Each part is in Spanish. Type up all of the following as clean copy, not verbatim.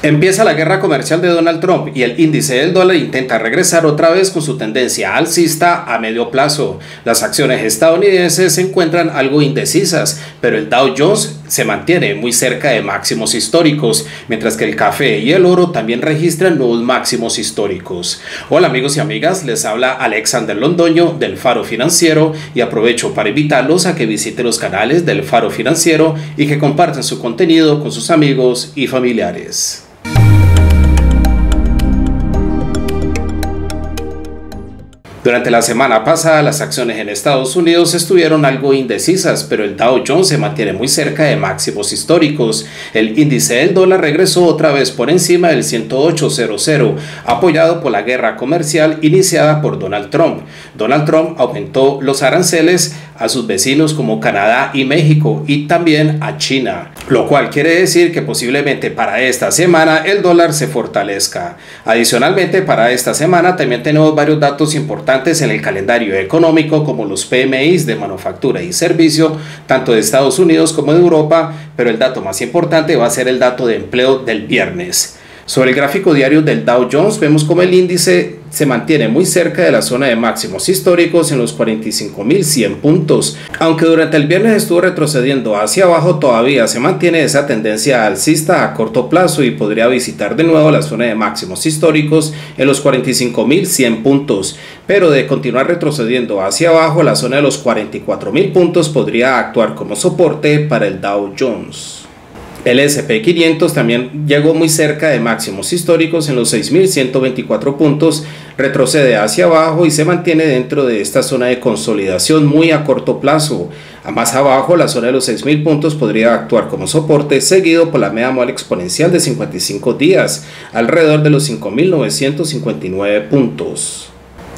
Empieza la guerra comercial de Donald Trump y el índice del dólar intenta regresar otra vez con su tendencia alcista a medio plazo. Las acciones estadounidenses se encuentran algo indecisas, pero el Dow Jones se mantiene muy cerca de máximos históricos, mientras que el café y el oro también registran nuevos máximos históricos. Hola amigos y amigas, les habla Alexander Londoño del Faro Financiero y aprovecho para invitarlos a que visiten los canales del Faro Financiero y que compartan su contenido con sus amigos y familiares. Durante la semana pasada, las acciones en Estados Unidos estuvieron algo indecisas, pero el Dow Jones se mantiene muy cerca de máximos históricos. El índice del dólar regresó otra vez por encima del 108.00, apoyado por la guerra comercial iniciada por Donald Trump. Donald Trump aumentó los aranceles a sus vecinos como Canadá y México y también a China, lo cual quiere decir que posiblemente para esta semana el dólar se fortalezca. Adicionalmente, para esta semana también tenemos varios datos importantes en el calendario económico, como los PMIs de manufactura y servicio, tanto de Estados Unidos como de Europa, pero el dato más importante va a ser el dato de empleo del viernes. Sobre el gráfico diario del Dow Jones vemos como el índice se mantiene muy cerca de la zona de máximos históricos en los 45.100 puntos. Aunque durante el viernes estuvo retrocediendo hacia abajo, todavía se mantiene esa tendencia alcista a corto plazo y podría visitar de nuevo la zona de máximos históricos en los 45.100 puntos. Pero de continuar retrocediendo hacia abajo, la zona de los 44.000 puntos podría actuar como soporte para el Dow Jones. El S&P 500 también llegó muy cerca de máximos históricos en los 6.124 puntos, retrocede hacia abajo y se mantiene dentro de esta zona de consolidación muy a corto plazo. A más abajo, la zona de los 6.000 puntos podría actuar como soporte, seguido por la media móvil exponencial de 55 días, alrededor de los 5.959 puntos.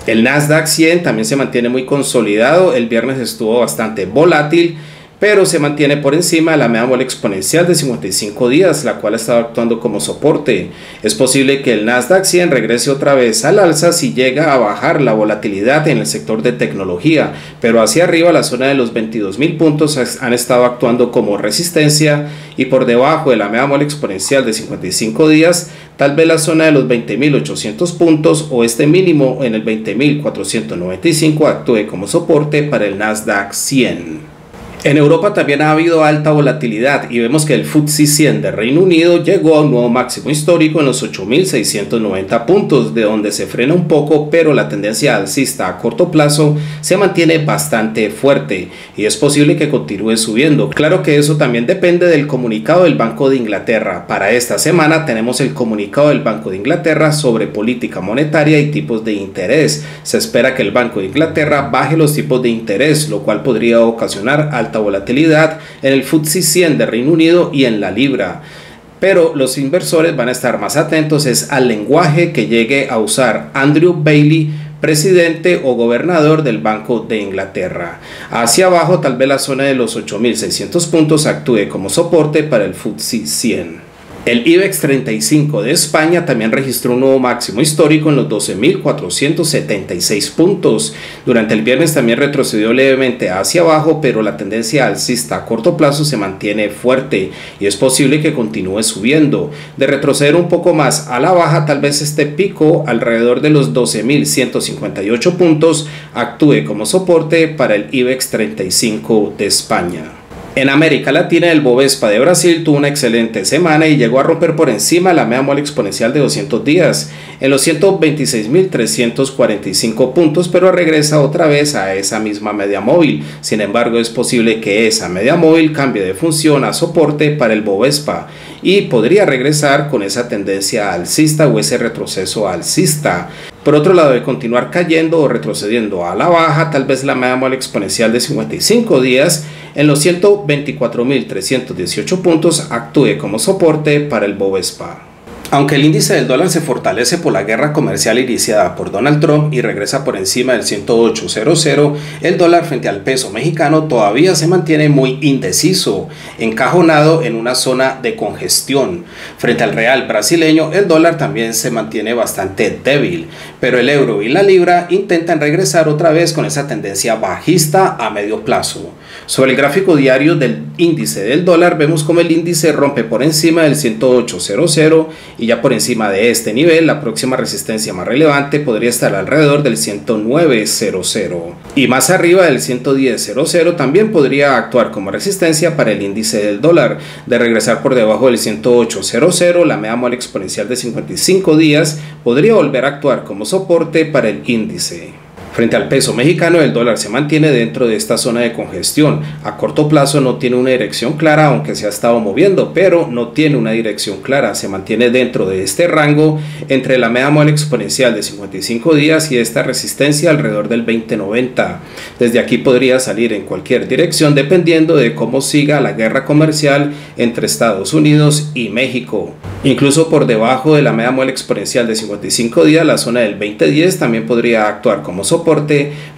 El Nasdaq 100 también se mantiene muy consolidado, el viernes estuvo bastante volátil, pero se mantiene por encima de la media móvil exponencial de 55 días, la cual estaba actuando como soporte. Es posible que el Nasdaq 100 regrese otra vez al alza si llega a bajar la volatilidad en el sector de tecnología, pero hacia arriba la zona de los 22.000 puntos han estado actuando como resistencia y por debajo de la media móvil exponencial de 55 días, tal vez la zona de los 20.800 puntos o este mínimo en el 20.495 actúe como soporte para el Nasdaq 100. En Europa también ha habido alta volatilidad y vemos que el FTSE 100 de Reino Unido llegó a un nuevo máximo histórico en los 8.690 puntos, de donde se frena un poco, pero la tendencia alcista a corto plazo se mantiene bastante fuerte y es posible que continúe subiendo. Claro que eso también depende del comunicado del Banco de Inglaterra. Para esta semana tenemos el comunicado del Banco de Inglaterra sobre política monetaria y tipos de interés. Se espera que el Banco de Inglaterra baje los tipos de interés, lo cual podría ocasionar alta volatilidad en el FTSE 100 de Reino Unido y en la libra. Pero los inversores van a estar más atentos al lenguaje que llegue a usar Andrew Bailey, presidente o gobernador del Banco de Inglaterra. Hacia abajo, tal vez la zona de los 8.600 puntos actúe como soporte para el FTSE 100. El IBEX 35 de España también registró un nuevo máximo histórico en los 12.476 puntos. Durante el viernes también retrocedió levemente hacia abajo, pero la tendencia alcista a corto plazo se mantiene fuerte y es posible que continúe subiendo. De retroceder un poco más a la baja, tal vez este pico alrededor de los 12.158 puntos actúe como soporte para el IBEX 35 de España. En América Latina, el Bovespa de Brasil tuvo una excelente semana y llegó a romper por encima la media móvil exponencial de 200 días en los 126.345 puntos, pero regresa otra vez a esa misma media móvil. Sin embargo, es posible que esa media móvil cambie de función a soporte para el Bovespa y podría regresar con esa tendencia alcista o ese retroceso alcista. Por otro lado, de continuar cayendo o retrocediendo a la baja, tal vez la media móvil exponencial de 55 días en los 124.318 puntos actúe como soporte para el Bovespa. Aunque el índice del dólar se fortalece por la guerra comercial iniciada por Donald Trump y regresa por encima del 108.00, el dólar frente al peso mexicano todavía se mantiene muy indeciso, encajonado en una zona de congestión. Frente al real brasileño, el dólar también se mantiene bastante débil, pero el euro y la libra intentan regresar otra vez con esa tendencia bajista a medio plazo. Sobre el gráfico diario del índice del dólar, vemos como el índice rompe por encima del 108.00 y ya por encima de este nivel, la próxima resistencia más relevante podría estar alrededor del 109.00 y más arriba del 110.00 también podría actuar como resistencia para el índice del dólar. De regresar por debajo del 108.00, la media móvil exponencial de 55 días podría volver a actuar como soporte para el índice. Frente al peso mexicano, el dólar se mantiene dentro de esta zona de congestión. A corto plazo no tiene una dirección clara, aunque se ha estado moviendo, pero no tiene una dirección clara. Se mantiene dentro de este rango entre la media móvil exponencial de 55 días y esta resistencia alrededor del 20.90. Desde aquí podría salir en cualquier dirección dependiendo de cómo siga la guerra comercial entre Estados Unidos y México. Incluso por debajo de la media móvil exponencial de 55 días, la zona del 2010 también podría actuar como soporte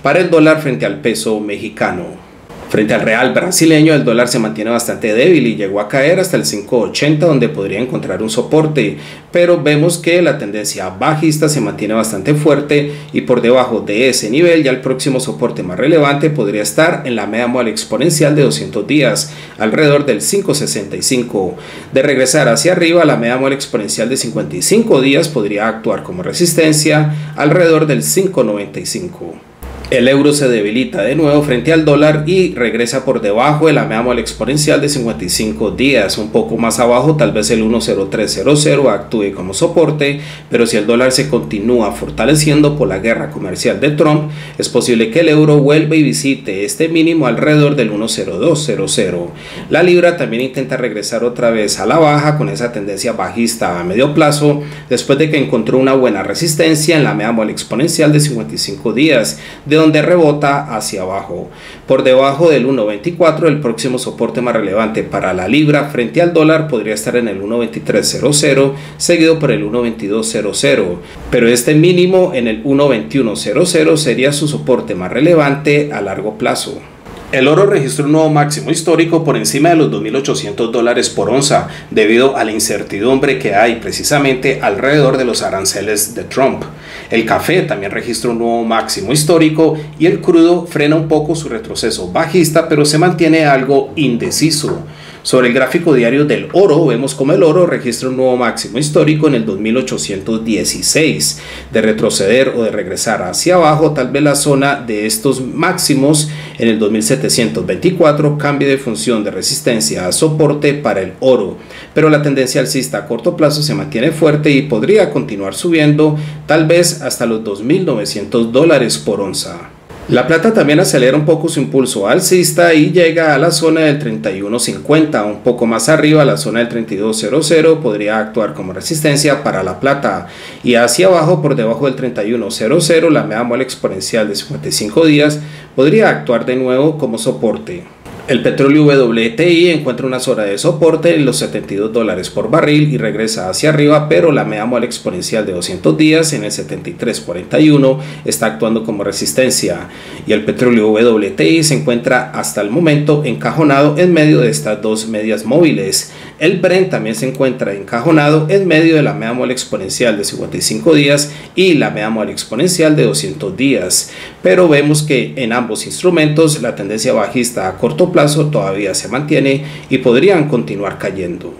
para el dólar frente al peso mexicano. Frente al real brasileño, el dólar se mantiene bastante débil y llegó a caer hasta el 5.80, donde podría encontrar un soporte, pero vemos que la tendencia bajista se mantiene bastante fuerte y por debajo de ese nivel ya el próximo soporte más relevante podría estar en la media móvil exponencial de 200 días, alrededor del 5.65. De regresar hacia arriba, la media móvil exponencial de 55 días podría actuar como resistencia alrededor del 5.95. El euro se debilita de nuevo frente al dólar y regresa por debajo de la media móvil exponencial de 55 días, un poco más abajo tal vez el 1.0300 actúe como soporte, pero si el dólar se continúa fortaleciendo por la guerra comercial de Trump, es posible que el euro vuelva y visite este mínimo alrededor del 1.0200. La libra también intenta regresar otra vez a la baja con esa tendencia bajista a medio plazo, después de que encontró una buena resistencia en la media móvil exponencial de 55 días, de donde rebota hacia abajo. Por debajo del 1.24, el próximo soporte más relevante para la libra frente al dólar podría estar en el 1.2300, seguido por el 1.2200, pero este mínimo en el 1.2100 sería su soporte más relevante a largo plazo. El oro registró un nuevo máximo histórico por encima de los $2.800 por onza debido a la incertidumbre que hay precisamente alrededor de los aranceles de Trump. El café también registró un nuevo máximo histórico y el crudo frena un poco su retroceso bajista, pero se mantiene algo indeciso. Sobre el gráfico diario del oro, vemos como el oro registra un nuevo máximo histórico en el 2816. De retroceder o de regresar hacia abajo, tal vez la zona de estos máximos en el 2724 cambie de función de resistencia a soporte para el oro, pero la tendencia alcista a corto plazo se mantiene fuerte y podría continuar subiendo tal vez hasta los $2.900 por onza. La plata también acelera un poco su impulso alcista y llega a la zona del 31.50, un poco más arriba la zona del 32.00 podría actuar como resistencia para la plata y hacia abajo por debajo del 31.00 la media móvil exponencial de 55 días podría actuar de nuevo como soporte. El petróleo WTI encuentra una zona de soporte en los $72 por barril y regresa hacia arriba, pero la media móvil exponencial de 200 días en el 73.41 está actuando como resistencia y el petróleo WTI se encuentra hasta el momento encajonado en medio de estas dos medias móviles. El Brent también se encuentra encajonado en medio de la media móvil exponencial de 55 días y la media móvil exponencial de 200 días, pero vemos que en ambos instrumentos la tendencia bajista a corto plazo todavía se mantiene y podrían continuar cayendo.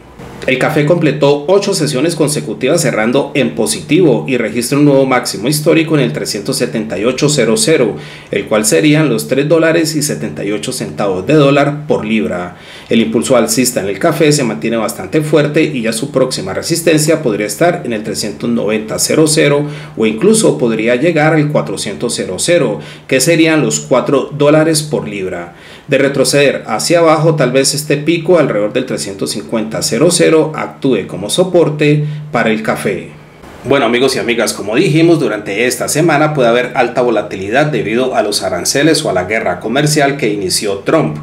El café completó 8 sesiones consecutivas cerrando en positivo y registra un nuevo máximo histórico en el 378.00, el cual serían los $3.78 de dólar por libra. El impulso alcista en el café se mantiene bastante fuerte y ya su próxima resistencia podría estar en el 390.00 o incluso podría llegar al 400.00, que serían los $4 por libra. De retroceder hacia abajo, tal vez este pico alrededor del 350.00 actúe como soporte para el café. Bueno amigos y amigas, como dijimos, durante esta semana puede haber alta volatilidad debido a los aranceles o a la guerra comercial que inició Trump.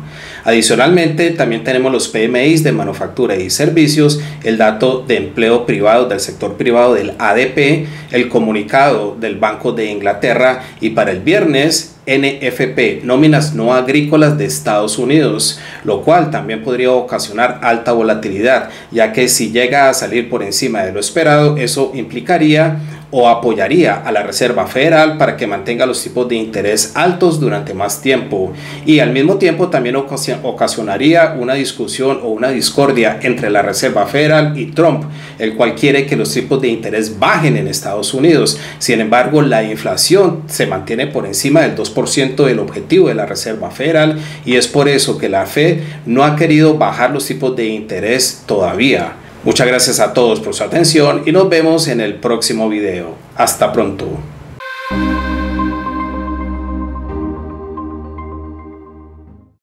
Adicionalmente, también tenemos los PMI de manufactura y servicios, el dato de empleo privado del sector privado del ADP, el comunicado del Banco de Inglaterra y para el viernes NFP, nóminas no agrícolas de Estados Unidos, lo cual también podría ocasionar alta volatilidad, ya que si llega a salir por encima de lo esperado, eso implicaría o apoyaría a la Reserva Federal para que mantenga los tipos de interés altos durante más tiempo, y al mismo tiempo también ocasionaría una discusión o una discordia entre la Reserva Federal y Trump, el cual quiere que los tipos de interés bajen en Estados Unidos. Sin embargo, la inflación se mantiene por encima del 2% del objetivo de la Reserva Federal, y es por eso que la Fed no ha querido bajar los tipos de interés todavía. Muchas gracias a todos por su atención y nos vemos en el próximo video. Hasta pronto.